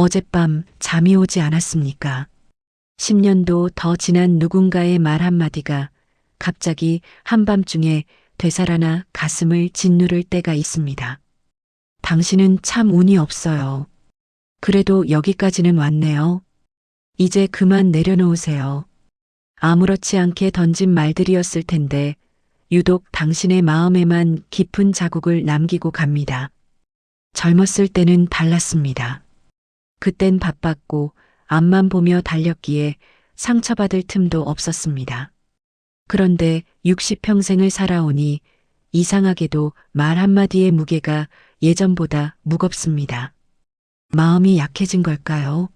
어젯밤 잠이 오지 않았습니까? 10년도 더 지난 누군가의 말 한마디가 갑자기 한밤중에 되살아나 가슴을 짓누를 때가 있습니다. 당신은 참 운이 없어요. 그래도 여기까지는 왔네요. 이제 그만 내려놓으세요. 아무렇지 않게 던진 말들이었을 텐데 유독 당신의 마음에만 깊은 자국을 남기고 갑니다. 젊었을 때는 달랐습니다. 그땐 바빴고 앞만 보며 달렸기에 상처받을 틈도 없었습니다. 그런데 60평생을 살아오니 이상하게도 말 한마디의 무게가 예전보다 무겁습니다. 마음이 약해진 걸까요?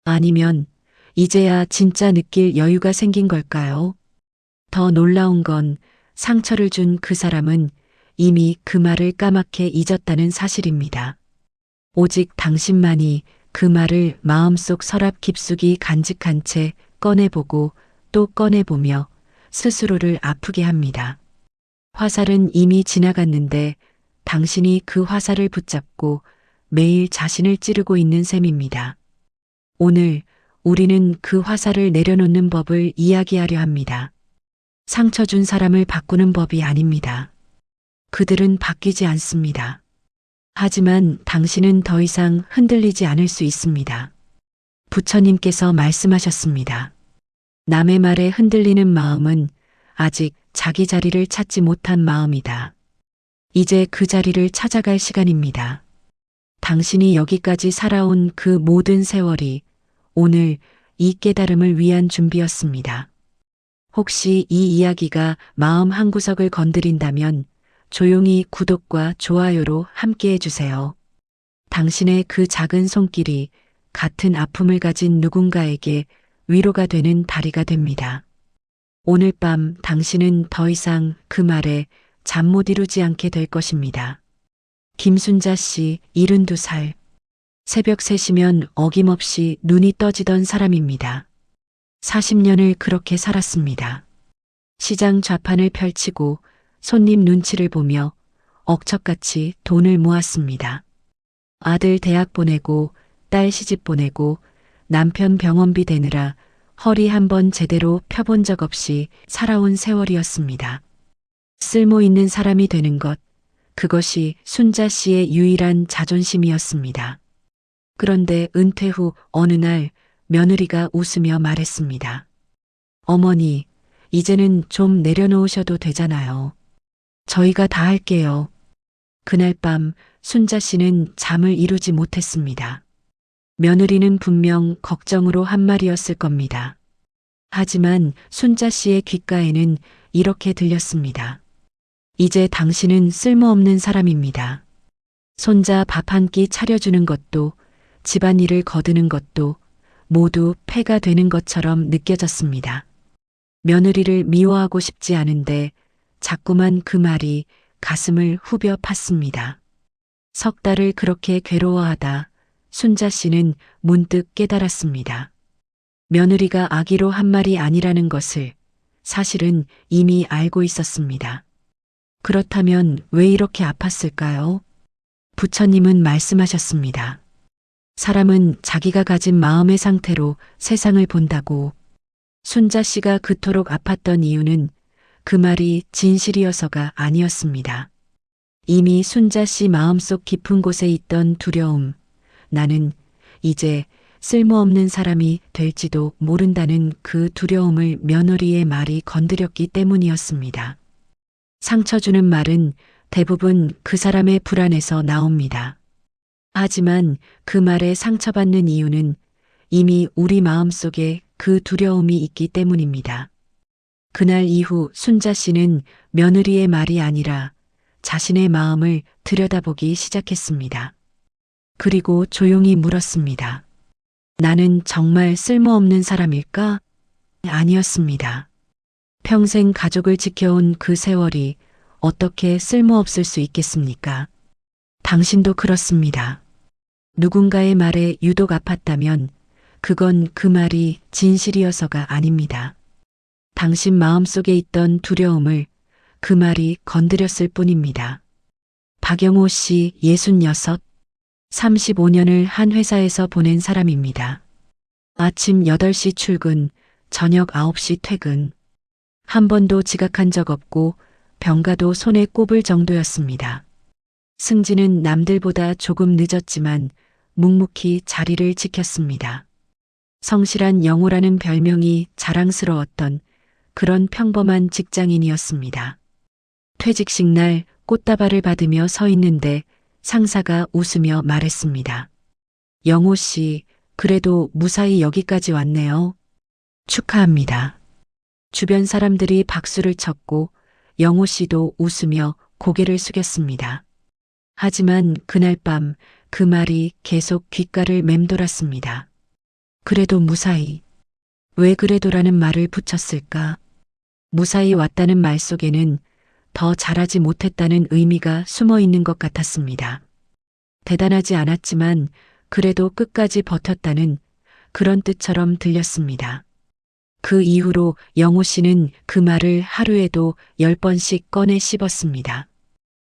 아니면 이제야 진짜 느낄 여유가 생긴 걸까요? 더 놀라운 건 상처를 준 그 사람은 이미 그 말을 까맣게 잊었다는 사실입니다. 오직 당신만이 그 말을 마음속 서랍 깊숙이 간직한 채 꺼내보고 또 꺼내보며 스스로를 아프게 합니다. 화살은 이미 지나갔는데 당신이 그 화살을 붙잡고 매일 자신을 찌르고 있는 셈입니다. 오늘 우리는 그 화살을 내려놓는 법을 이야기하려 합니다. 상처 준 사람을 바꾸는 법이 아닙니다. 그들은 바뀌지 않습니다. 하지만 당신은 더 이상 흔들리지 않을 수 있습니다. 부처님께서 말씀하셨습니다. 남의 말에 흔들리는 마음은 아직 자기 자리를 찾지 못한 마음이다. 이제 그 자리를 찾아갈 시간입니다. 당신이 여기까지 살아온 그 모든 세월이 오늘 이 깨달음을 위한 준비였습니다. 혹시 이 이야기가 마음 한구석을 건드린다면 조용히 구독과 좋아요로 함께 해주세요. 당신의 그 작은 손길이 같은 아픔을 가진 누군가에게 위로가 되는 다리가 됩니다. 오늘 밤 당신은 더 이상 그 말에 잠 못 이루지 않게 될 것입니다. 김순자 씨 72살. 새벽 3시면 어김없이 눈이 떠지던 사람입니다. 40년을 그렇게 살았습니다. 시장 좌판을 펼치고 손님 눈치를 보며 억척같이 돈을 모았습니다. 아들 대학 보내고 딸 시집 보내고 남편 병원비 대느라 허리 한번 제대로 펴본 적 없이 살아온 세월이었습니다. 쓸모 있는 사람이 되는 것, 그것이 순자 씨의 유일한 자존심이었습니다. 그런데 은퇴 후 어느 날 며느리가 웃으며 말했습니다. 어머니, 이제는 좀 내려놓으셔도 되잖아요. 저희가 다 할게요. 그날 밤 순자 씨는 잠을 이루지 못했습니다. 며느리는 분명 걱정으로 한 말이었을 겁니다. 하지만 순자 씨의 귓가에는 이렇게 들렸습니다. 이제 당신은 쓸모없는 사람입니다. 손자 밥 한 끼 차려주는 것도 집안일을 거두는 것도 모두 폐가 되는 것처럼 느껴졌습니다. 며느리를 미워하고 싶지 않은데 자꾸만 그 말이 가슴을 후벼 팠습니다. 석 달을 그렇게 괴로워하다 순자 씨는 문득 깨달았습니다. 며느리가 아기로 한 말이 아니라는 것을 사실은 이미 알고 있었습니다. 그렇다면 왜 이렇게 아팠을까요? 부처님은 말씀하셨습니다. 사람은 자기가 가진 마음의 상태로 세상을 본다고. 순자 씨가 그토록 아팠던 이유는 그 말이 진실이어서가 아니었습니다. 이미 순자 씨 마음속 깊은 곳에 있던 두려움, 나는 이제 쓸모없는 사람이 될지도 모른다는 그 두려움을 며느리의 말이 건드렸기 때문이었습니다. 상처 주는 말은 대부분 그 사람의 불안에서 나옵니다. 하지만 그 말에 상처받는 이유는 이미 우리 마음속에 그 두려움이 있기 때문입니다. 그날 이후 순자 씨는 며느리의 말이 아니라 자신의 마음을 들여다보기 시작했습니다. 그리고 조용히 물었습니다. 나는 정말 쓸모없는 사람일까? 아니었습니다. 평생 가족을 지켜온 그 세월이 어떻게 쓸모없을 수 있겠습니까? 당신도 그렇습니다. 누군가의 말에 유독 아팠다면 그건 그 말이 진실이어서가 아닙니다. 당신 마음속에 있던 두려움을 그 말이 건드렸을 뿐입니다. 박영호 씨 66. 35년을 한 회사에서 보낸 사람입니다. 아침 8시 출근, 저녁 9시 퇴근. 한 번도 지각한 적 없고 병가도 손에 꼽을 정도였습니다. 승진은 남들보다 조금 늦었지만 묵묵히 자리를 지켰습니다. 성실한 영호라는 별명이 자랑스러웠던 그런 평범한 직장인이었습니다. 퇴직식 날 꽃다발을 받으며 서 있는데 상사가 웃으며 말했습니다. 영호 씨, 그래도 무사히 여기까지 왔네요. 축하합니다. 주변 사람들이 박수를 쳤고 영호 씨도 웃으며 고개를 숙였습니다. 하지만 그날 밤 그 말이 계속 귓가를 맴돌았습니다. 그래도 무사히. 왜 그래도라는 말을 붙였을까? 무사히 왔다는 말 속에는 더 잘하지 못했다는 의미가 숨어 있는 것 같았습니다. 대단하지 않았지만 그래도 끝까지 버텼다는 그런 뜻처럼 들렸습니다. 그 이후로 영호 씨는 그 말을 하루에도 10번씩 꺼내 씹었습니다.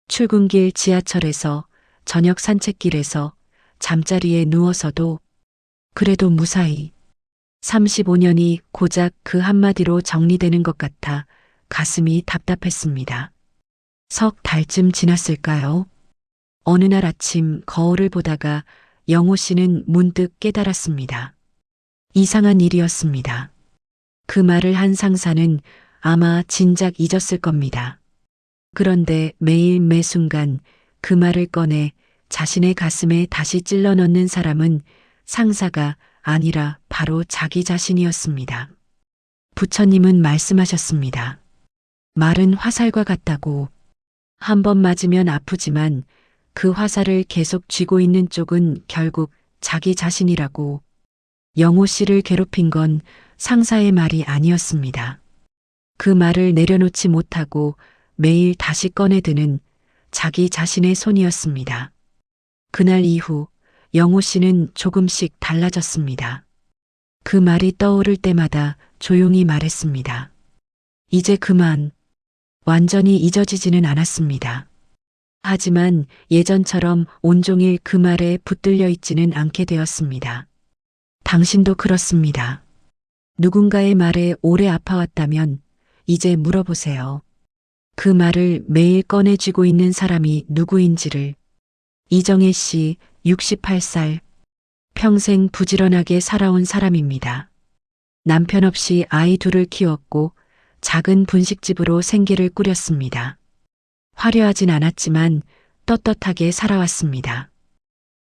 출근길 지하철에서, 저녁 산책길에서, 잠자리에 누워서도 그래도 무사히. 35년이 고작 그 한마디로 정리되는 것 같아 가슴이 답답했습니다. 석 달쯤 지났을까요? 어느 날 아침 거울을 보다가 영호 씨는 문득 깨달았습니다. 이상한 일이었습니다. 그 말을 한 상사는 아마 진작 잊었을 겁니다. 그런데 매일 매 순간 그 말을 꺼내 자신의 가슴에 다시 찔러 넣는 사람은 상사가 아니라 바로 자기 자신이었습니다. 부처님은 말씀하셨습니다. 말은 화살과 같다고. 한 번 맞으면 아프지만 그 화살을 계속 쥐고 있는 쪽은 결국 자기 자신이라고. 영호 씨를 괴롭힌 건 상사의 말이 아니었습니다. 그 말을 내려놓지 못하고 매일 다시 꺼내드는 자기 자신의 손이었습니다. 그날 이후 영호 씨는 조금씩 달라졌습니다. 그 말이 떠오를 때마다 조용히 말했습니다. 이제 그만. 완전히 잊어지지는 않았습니다. 하지만 예전처럼 온종일 그 말에 붙들려 있지는 않게 되었습니다. 당신도 그렇습니다. 누군가의 말에 오래 아파왔다면 이제 물어보세요. 그 말을 매일 꺼내쥐고 있는 사람이 누구인지를. 이정혜 씨, 68살. 평생 부지런하게 살아온 사람입니다. 남편 없이 아이 둘을 키웠고 작은 분식집으로 생계를 꾸렸습니다. 화려하진 않았지만 떳떳하게 살아왔습니다.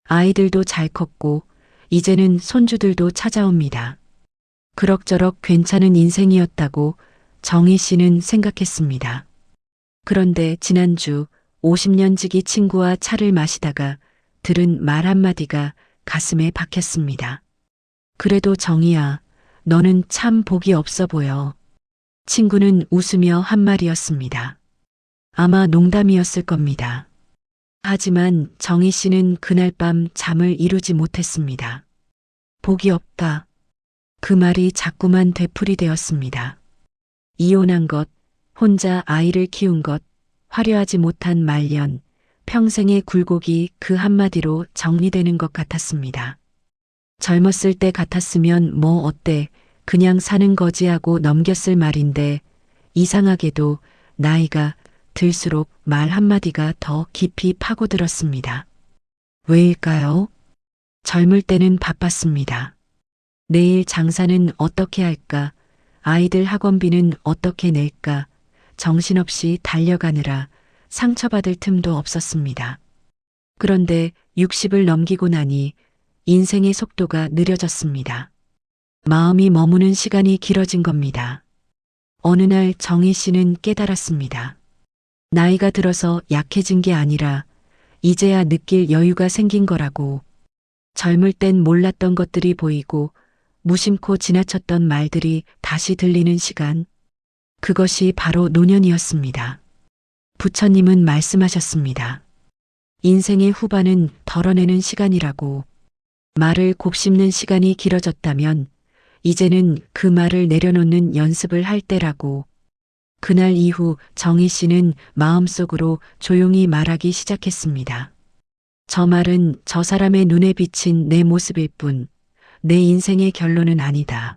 아이들도 잘 컸고 이제는 손주들도 찾아옵니다. 그럭저럭 괜찮은 인생이었다고 정희 씨는 생각했습니다. 그런데 지난주 50년 지기 친구와 차를 마시다가 들은 말 한마디가 가슴에 박혔습니다. 그래도 정희야, 너는 참 복이 없어 보여. 친구는 웃으며 한 말이었습니다. 아마 농담이었을 겁니다. 하지만 정희 씨는 그날 밤 잠을 이루지 못했습니다. 복이 없다. 그 말이 자꾸만 되풀이되었습니다. 이혼한 것, 혼자 아이를 키운 것, 화려하지 못한 말년, 평생의 굴곡이 그 한마디로 정리되는 것 같았습니다. 젊었을 때 같았으면 뭐 어때, 그냥 사는 거지 하고 넘겼을 말인데 이상하게도 나이가 들수록 말 한마디가 더 깊이 파고들었습니다. 왜일까요? 젊을 때는 바빴습니다. 내일 장사는 어떻게 할까? 아이들 학원비는 어떻게 낼까? 정신없이 달려가느라 상처받을 틈도 없었습니다. 그런데 60을 넘기고 나니 인생의 속도가 느려졌습니다. 마음이 머무는 시간이 길어진 겁니다. 어느 날 정희 씨는 깨달았습니다. 나이가 들어서 약해진 게 아니라 이제야 느낄 여유가 생긴 거라고. 젊을 땐 몰랐던 것들이 보이고 무심코 지나쳤던 말들이 다시 들리는 시간. 그것이 바로 노년이었습니다. 부처님은 말씀하셨습니다. 인생의 후반은 덜어내는 시간이라고. 말을 곱씹는 시간이 길어졌다면 이제는 그 말을 내려놓는 연습을 할 때라고. 그날 이후 정희 씨는 마음속으로 조용히 말하기 시작했습니다. 저 말은 저 사람의 눈에 비친 내 모습일 뿐, 내 인생의 결론은 아니다.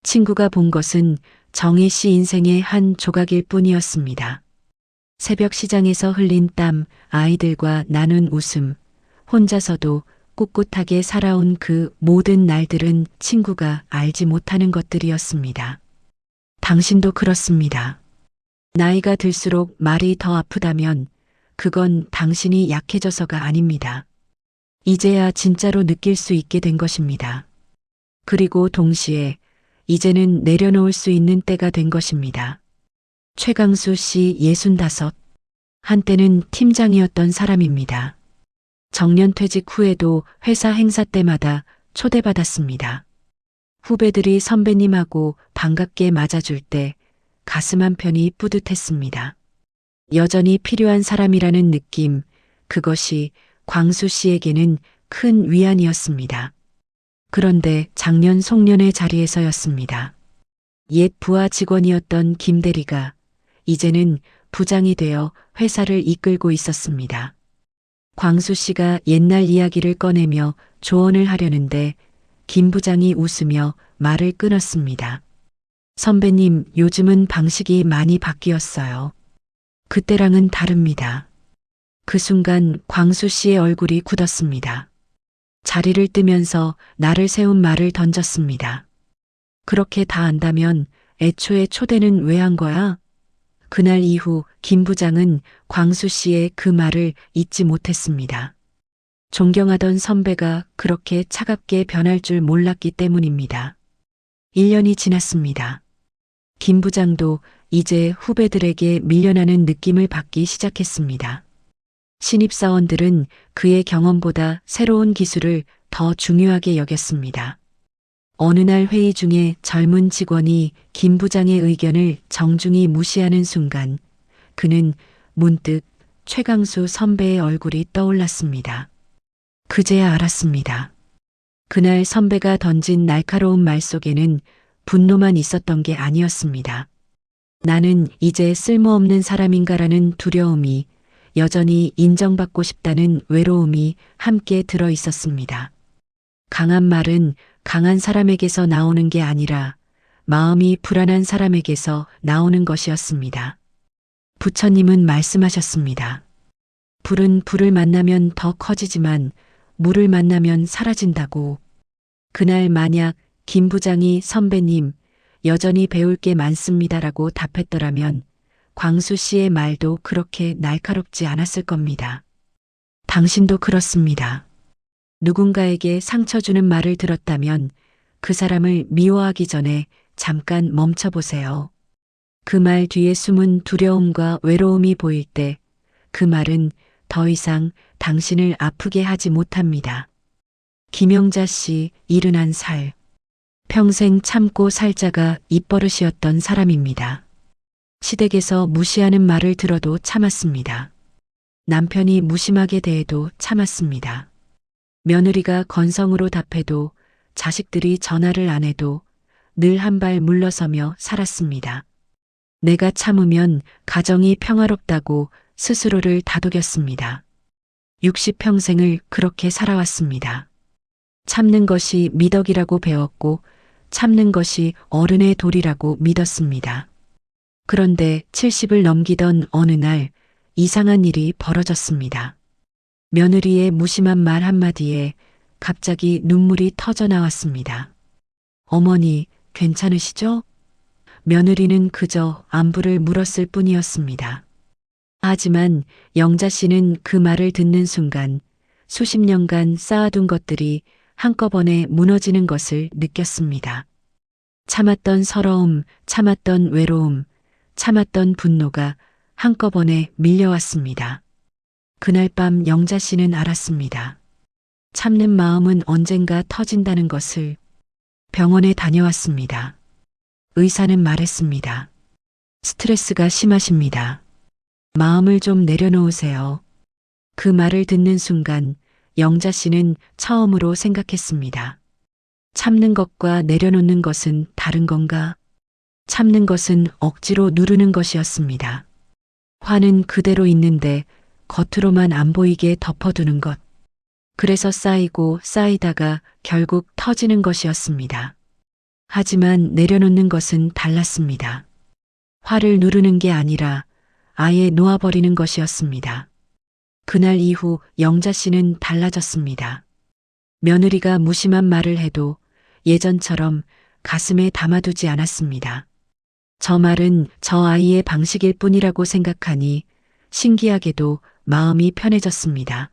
친구가 본 것은 정혜 씨 인생의 한 조각일 뿐이었습니다. 새벽 시장에서 흘린 땀, 아이들과 나눈 웃음, 혼자서도 꿋꿋하게 살아온 그 모든 날들은 친구가 알지 못하는 것들이었습니다. 당신도 그렇습니다. 나이가 들수록 말이 더 아프다면 그건 당신이 약해져서가 아닙니다. 이제야 진짜로 느낄 수 있게 된 것입니다. 그리고 동시에 이제는 내려놓을 수 있는 때가 된 것입니다. 최강수 씨 65. 한때는 팀장이었던 사람입니다. 정년퇴직 후에도 회사 행사 때마다 초대받았습니다. 후배들이 선배님하고 반갑게 맞아줄 때 가슴 한편이 뿌듯했습니다. 여전히 필요한 사람이라는 느낌, 그것이 광수 씨에게는 큰 위안이었습니다. 그런데 작년 송년회 자리에서였습니다. 옛 부하 직원이었던 김 대리가 이제는 부장이 되어 회사를 이끌고 있었습니다. 광수 씨가 옛날 이야기를 꺼내며 조언을 하려는데 김 부장이 웃으며 말을 끊었습니다. 선배님, 요즘은 방식이 많이 바뀌었어요. 그때랑은 다릅니다. 그 순간 광수 씨의 얼굴이 굳었습니다. 자리를 뜨면서 나를 세운 말을 던졌습니다. 그렇게 다 안다면 애초에 초대는 왜 한 거야? 그날 이후 김 부장은 광수 씨의 그 말을 잊지 못했습니다. 존경하던 선배가 그렇게 차갑게 변할 줄 몰랐기 때문입니다. 1년이 지났습니다. 김 부장도 이제 후배들에게 밀려나는 느낌을 받기 시작했습니다. 신입사원들은 그의 경험보다 새로운 기술을 더 중요하게 여겼습니다. 어느 날 회의 중에 젊은 직원이 김 부장의 의견을 정중히 무시하는 순간 그는 문득 최강수 선배의 얼굴이 떠올랐습니다. 그제야 알았습니다. 그날 선배가 던진 날카로운 말 속에는 분노만 있었던 게 아니었습니다. 나는 이제 쓸모없는 사람인가라는 두려움이, 여전히 인정받고 싶다는 외로움이 함께 들어 있었습니다. 강한 말은 강한 사람에게서 나오는 게 아니라 마음이 불안한 사람에게서 나오는 것이었습니다. 부처님은 말씀하셨습니다. 불은 불을 만나면 더 커지지만 물을 만나면 사라진다고. 그날 만약 김 부장이 선배님, 여전히 배울 게 많습니다라고 답했더라면 광수 씨의 말도 그렇게 날카롭지 않았을 겁니다. 당신도 그렇습니다. 누군가에게 상처 주는 말을 들었다면 그 사람을 미워하기 전에 잠깐 멈춰보세요. 그 말 뒤에 숨은 두려움과 외로움이 보일 때 그 말은 더 이상 당신을 아프게 하지 못합니다. 김영자 씨 71살. 평생 참고 살자가 입버릇이었던 사람입니다. 시댁에서 무시하는 말을 들어도 참았습니다. 남편이 무심하게 대해도 참았습니다. 며느리가 건성으로 답해도, 자식들이 전화를 안 해도 늘 한 발 물러서며 살았습니다. 내가 참으면 가정이 평화롭다고 스스로를 다독였습니다. 60평생을 그렇게 살아왔습니다. 참는 것이 미덕이라고 배웠고 참는 것이 어른의 도리라고 믿었습니다. 그런데 70을 넘기던 어느 날 이상한 일이 벌어졌습니다. 며느리의 무심한 말 한마디에 갑자기 눈물이 터져 나왔습니다. 어머니, 괜찮으시죠? 며느리는 그저 안부를 물었을 뿐이었습니다. 하지만 영자 씨는 그 말을 듣는 순간 수십 년간 쌓아둔 것들이 한꺼번에 무너지는 것을 느꼈습니다. 참았던 서러움, 참았던 외로움, 참았던 분노가 한꺼번에 밀려왔습니다. 그날 밤 영자 씨는 알았습니다. 참는 마음은 언젠가 터진다는 것을. 병원에 다녀왔습니다. 의사는 말했습니다. 스트레스가 심하십니다. 마음을 좀 내려놓으세요. 그 말을 듣는 순간 영자 씨는 처음으로 생각했습니다. 참는 것과 내려놓는 것은 다른 건가? 참는 것은 억지로 누르는 것이었습니다. 화는 그대로 있는데 겉으로만 안 보이게 덮어두는 것. 그래서 쌓이고 쌓이다가 결국 터지는 것이었습니다. 하지만 내려놓는 것은 달랐습니다. 화를 누르는 게 아니라 아예 놓아버리는 것이었습니다. 그날 이후 영자 씨는 달라졌습니다. 며느리가 무심한 말을 해도 예전처럼 가슴에 담아두지 않았습니다. 저 말은 저 아이의 방식일 뿐이라고 생각하니 신기하게도 마음이 편해졌습니다.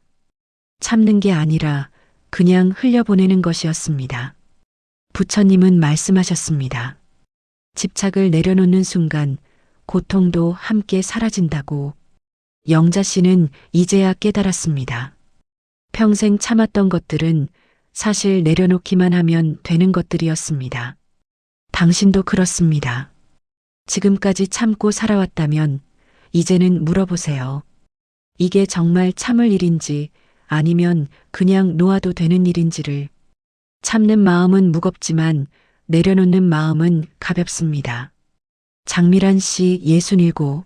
참는 게 아니라 그냥 흘려보내는 것이었습니다. 부처님은 말씀하셨습니다. 집착을 내려놓는 순간 고통도 함께 사라진다고. 영자 씨는 이제야 깨달았습니다. 평생 참았던 것들은 사실 내려놓기만 하면 되는 것들이었습니다. 당신도 그렇습니다. 지금까지 참고 살아왔다면 이제는 물어보세요. 이게 정말 참을 일인지 아니면 그냥 놓아도 되는 일인지를. 참는 마음은 무겁지만 내려놓는 마음은 가볍습니다. 장미란 씨 67.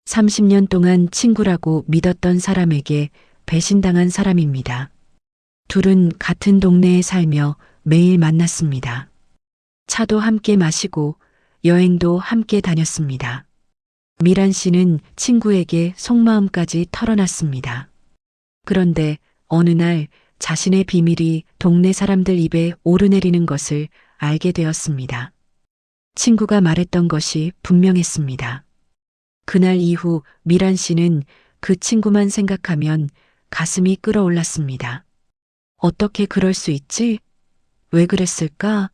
30년 동안 친구라고 믿었던 사람에게 배신당한 사람입니다. 둘은 같은 동네에 살며 매일 만났습니다. 차도 함께 마시고 여행도 함께 다녔습니다. 미란 씨는 친구에게 속마음까지 털어놨습니다. 그런데 어느 날 자신의 비밀이 동네 사람들 입에 오르내리는 것을 알게 되었습니다. 친구가 말했던 것이 분명했습니다. 그날 이후 미란 씨는 그 친구만 생각하면 가슴이 끓어올랐습니다. 어떻게 그럴 수 있지? 왜 그랬을까?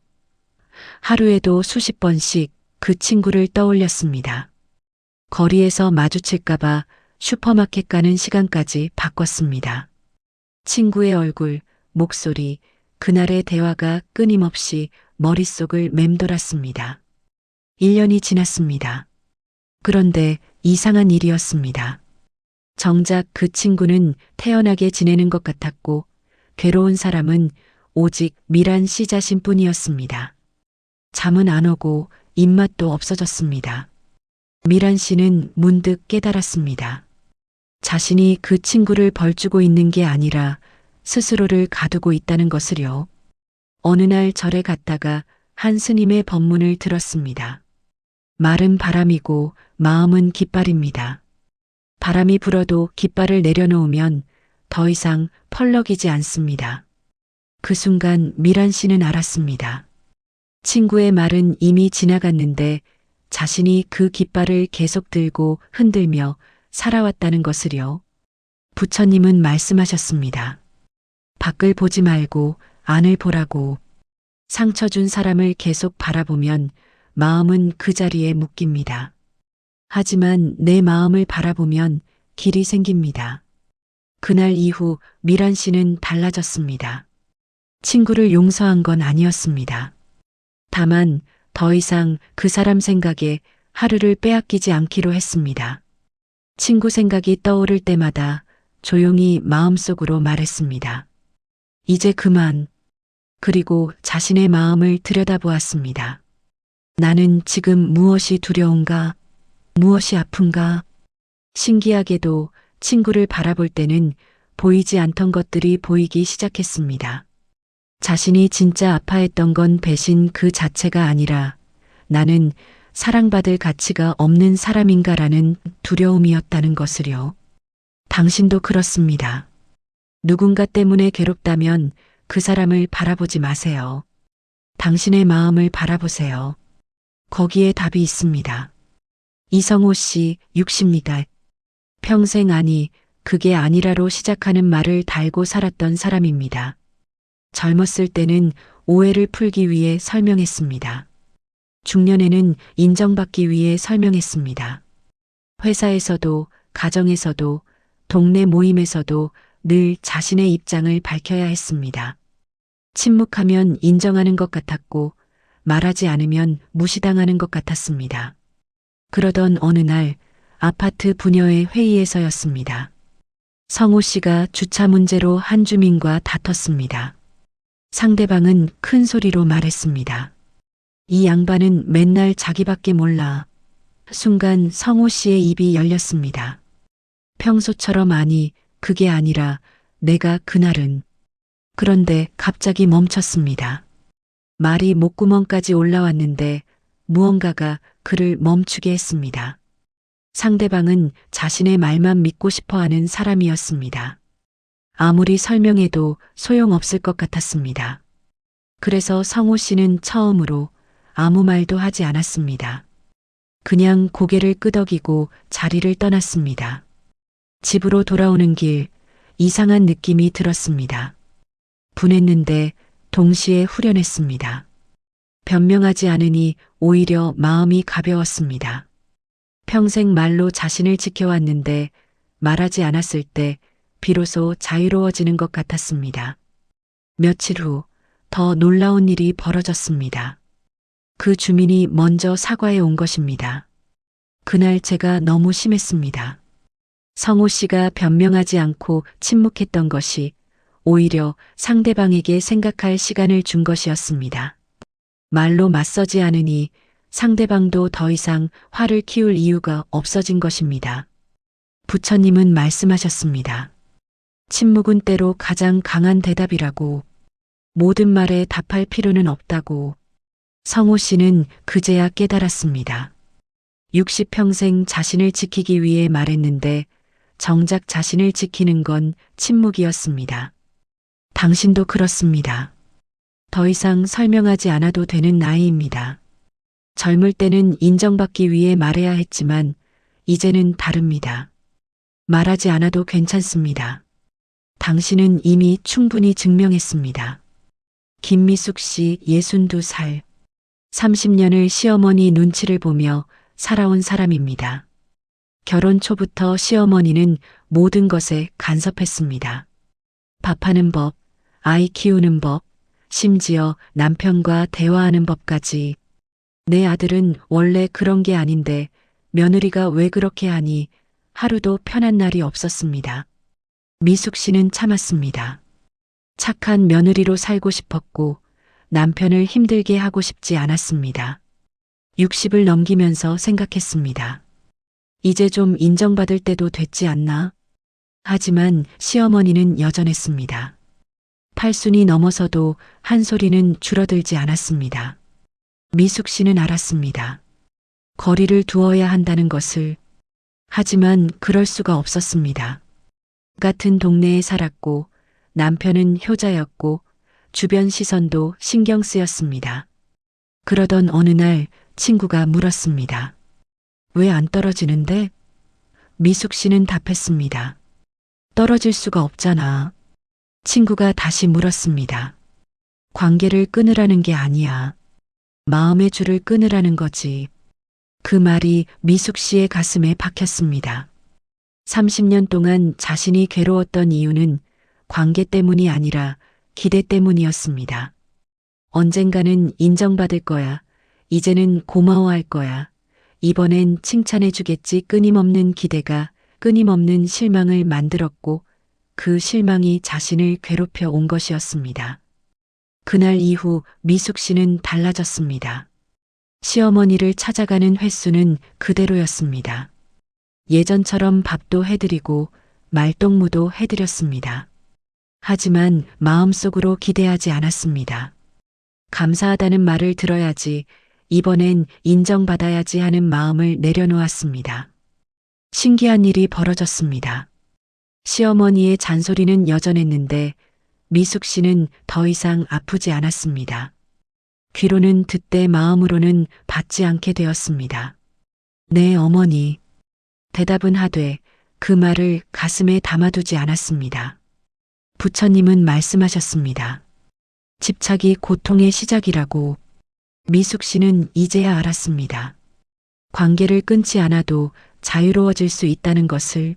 하루에도 수십 번씩 그 친구를 떠올렸습니다. 거리에서 마주칠까봐 슈퍼마켓 가는 시간까지 바꿨습니다. 친구의 얼굴, 목소리, 그날의 대화가 끊임없이 머릿속을 맴돌았습니다. 1년이 지났습니다. 그런데 이상한 일이었습니다. 정작 그 친구는 태연하게 지내는 것 같았고 괴로운 사람은 오직 미란 씨 자신뿐이었습니다. 잠은 안 오고 입맛도 없어졌습니다. 미란 씨는 문득 깨달았습니다. 자신이 그 친구를 벌주고 있는 게 아니라 스스로를 가두고 있다는 것을요. 어느 날 절에 갔다가 한 스님의 법문을 들었습니다. 말은 바람이고 마음은 깃발입니다. 바람이 불어도 깃발을 내려놓으면 더 이상 펄럭이지 않습니다. 그 순간 미란 씨는 알았습니다. 친구의 말은 이미 지나갔는데 자신이 그 깃발을 계속 들고 흔들며 살아왔다는 것을요. 부처님은 말씀하셨습니다. 밖을 보지 말고 안을 보라고. 상처 준 사람을 계속 바라보면 마음은 그 자리에 묶입니다. 하지만 내 마음을 바라보면 길이 생깁니다. 그날 이후 미란 씨는 달라졌습니다. 친구를 용서한 건 아니었습니다. 다만 더 이상 그 사람 생각에 하루를 빼앗기지 않기로 했습니다. 친구 생각이 떠오를 때마다 조용히 마음속으로 말했습니다. 이제 그만. 그리고 자신의 마음을 들여다보았습니다. 나는 지금 무엇이 두려운가? 무엇이 아픈가? 신기하게도 친구를 바라볼 때는 보이지 않던 것들이 보이기 시작했습니다. 자신이 진짜 아파했던 건 배신 그 자체가 아니라 나는 사랑받을 가치가 없는 사람인가라는 두려움이었다는 것을요. 당신도 그렇습니다. 누군가 때문에 괴롭다면 그 사람을 바라보지 마세요. 당신의 마음을 바라보세요. 거기에 답이 있습니다. 이성호 씨 60입니다. 평생 아니, 그게 아니라로 시작하는 말을 달고 살았던 사람입니다. 젊었을 때는 오해를 풀기 위해 설명했습니다. 중년에는 인정받기 위해 설명했습니다. 회사에서도, 가정에서도, 동네 모임에서도 늘 자신의 입장을 밝혀야 했습니다. 침묵하면 인정하는 것 같았고, 말하지 않으면 무시당하는 것 같았습니다. 그러던 어느 날 아파트 부녀의 회의에서였습니다. 성호 씨가 주차 문제로 한 주민과 다퉜습니다. 상대방은 큰 소리로 말했습니다. 이 양반은 맨날 자기밖에 몰라. 순간 성호 씨의 입이 열렸습니다. 평소처럼 아니, 그게 아니라 내가 그날은 그런데 갑자기 멈췄습니다. 말이 목구멍까지 올라왔는데 무언가가 그를 멈추게 했습니다. 상대방은 자신의 말만 믿고 싶어 하는 사람이었습니다. 아무리 설명해도 소용없을 것 같았습니다. 그래서 성호 씨는 처음으로 아무 말도 하지 않았습니다. 그냥 고개를 끄덕이고 자리를 떠났습니다. 집으로 돌아오는 길 이상한 느낌이 들었습니다. 분했는데 동시에 후련했습니다. 변명하지 않으니 오히려 마음이 가벼웠습니다. 평생 말로 자신을 지켜왔는데 말하지 않았을 때 비로소 자유로워지는 것 같았습니다. 며칠 후 더 놀라운 일이 벌어졌습니다. 그 주민이 먼저 사과해 온 것입니다. 그날 제가 너무 심했습니다. 성호 씨가 변명하지 않고 침묵했던 것이 오히려 상대방에게 생각할 시간을 준 것이었습니다. 말로 맞서지 않으니 상대방도 더 이상 화를 키울 이유가 없어진 것입니다. 부처님은 말씀하셨습니다. 침묵은 때로 가장 강한 대답이라고. 모든 말에 답할 필요는 없다고. 성호 씨는 그제야 깨달았습니다. 60평생 자신을 지키기 위해 말했는데 정작 자신을 지키는 건 침묵이었습니다. 당신도 그렇습니다. 더 이상 설명하지 않아도 되는 나이입니다. 젊을 때는 인정받기 위해 말해야 했지만 이제는 다릅니다. 말하지 않아도 괜찮습니다. 당신은 이미 충분히 증명했습니다. 김미숙 씨 62살. 30년을 시어머니 눈치를 보며 살아온 사람입니다. 결혼 초부터 시어머니는 모든 것에 간섭했습니다. 밥하는 법, 아이 키우는 법, 심지어 남편과 대화하는 법까지. 내 아들은 원래 그런 게 아닌데 며느리가 왜 그렇게 하니 하루도 편한 날이 없었습니다. 미숙 씨는 참았습니다. 착한 며느리로 살고 싶었고 남편을 힘들게 하고 싶지 않았습니다. 60을 넘기면서 생각했습니다. 이제 좀 인정받을 때도 됐지 않나? 하지만 시어머니는 여전했습니다. 팔순이 넘어서도 한 소리는 줄어들지 않았습니다. 미숙 씨는 알았습니다. 거리를 두어야 한다는 것을. 하지만 그럴 수가 없었습니다. 같은 동네에 살았고 남편은 효자였고 주변 시선도 신경 쓰였습니다. 그러던 어느 날 친구가 물었습니다. 왜 안 떨어지는데? 미숙 씨는 답했습니다. 떨어질 수가 없잖아. 친구가 다시 물었습니다. 관계를 끊으라는 게 아니야. 마음의 줄을 끊으라는 거지. 그 말이 미숙 씨의 가슴에 박혔습니다. 30년 동안 자신이 괴로웠던 이유는 관계 때문이 아니라 기대 때문이었습니다. 언젠가는 인정받을 거야. 이제는 고마워할 거야. 이번엔 칭찬해 주겠지. 끊임없는 기대가 끊임없는 실망을 만들었고 그 실망이 자신을 괴롭혀 온 것이었습니다. 그날 이후 미숙 씨는 달라졌습니다. 시어머니를 찾아가는 횟수는 그대로였습니다. 예전처럼 밥도 해드리고 말동무도 해드렸습니다. 하지만 마음속으로 기대하지 않았습니다. 감사하다는 말을 들어야지, 이번엔 인정받아야지 하는 마음을 내려놓았습니다. 신기한 일이 벌어졌습니다. 시어머니의 잔소리는 여전했는데 미숙 씨는 더 이상 아프지 않았습니다. 귀로는 듣되 마음으로는 받지 않게 되었습니다. 네, 어머니. 대답은 하되 그 말을 가슴에 담아두지 않았습니다. 부처님은 말씀하셨습니다. 집착이 고통의 시작이라고. 미숙 씨는 이제야 알았습니다. 관계를 끊지 않아도 자유로워질 수 있다는 것을.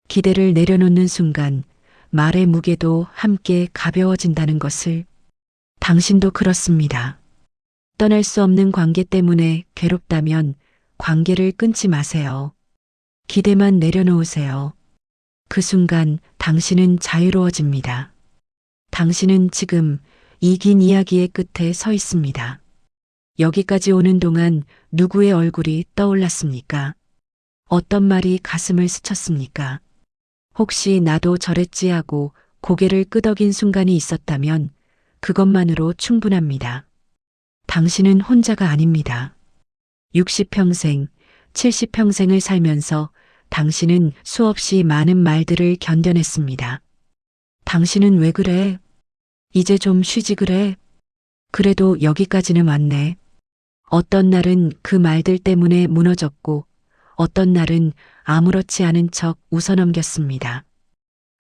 기대를 내려놓는 순간 말의 무게도 함께 가벼워진다는 것을. 당신도 그렇습니다. 떠날 수 없는 관계 때문에 괴롭다면 관계를 끊지 마세요. 기대만 내려놓으세요. 그 순간 당신은 자유로워집니다. 당신은 지금 이 긴 이야기의 끝에 서 있습니다. 여기까지 오는 동안 누구의 얼굴이 떠올랐습니까? 어떤 말이 가슴을 스쳤습니까? 혹시 나도 저랬지 하고 고개를 끄덕인 순간이 있었다면 그것만으로 충분합니다. 당신은 혼자가 아닙니다. 60평생, 70평생을 살면서 당신은 수없이 많은 말들을 견뎌냈습니다. 당신은 왜 그래? 이제 좀 쉬지 그래? 그래도 여기까지는 왔네. 어떤 날은 그 말들 때문에 무너졌고, 어떤 날은 아무렇지 않은 척 웃어넘겼습니다.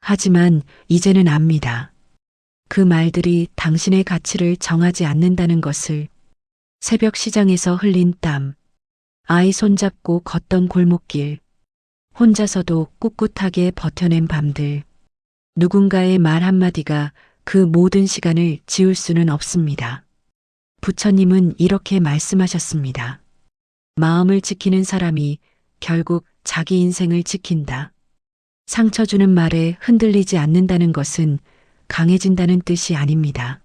하지만 이제는 압니다. 그 말들이 당신의 가치를 정하지 않는다는 것을. 새벽 시장에서 흘린 땀, 아이 손잡고 걷던 골목길, 혼자서도 꿋꿋하게 버텨낸 밤들, 누군가의 말 한마디가 그 모든 시간을 지울 수는 없습니다. 부처님은 이렇게 말씀하셨습니다. 마음을 지키는 사람이 결국 자기 인생을 지킨다. 상처 주는 말에 흔들리지 않는다는 것은 강해진다는 뜻이 아닙니다.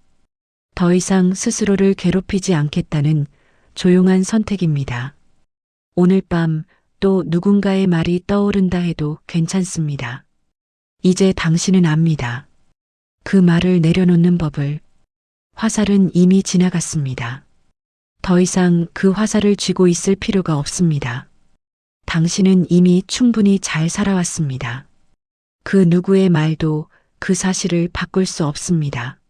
더 이상 스스로를 괴롭히지 않겠다는 조용한 선택입니다. 오늘 밤 또 누군가의 말이 떠오른다 해도 괜찮습니다. 이제 당신은 압니다. 그 말을 내려놓는 법을. 화살은 이미 지나갔습니다. 더 이상 그 화살을 쥐고 있을 필요가 없습니다. 당신은 이미 충분히 잘 살아왔습니다. 그 누구의 말도 그 사실을 바꿀 수 없습니다.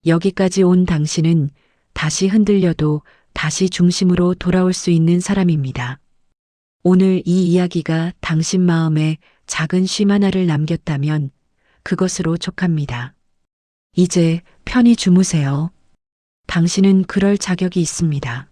여기까지 온 당신은 다시 흔들려도 다시 중심으로 돌아올 수 있는 사람입니다. 오늘 이 이야기가 당신 마음에 작은 쉼 하나를 남겼다면 그것으로 족합니다. 이제 편히 주무세요. 당신은 그럴 자격이 있습니다.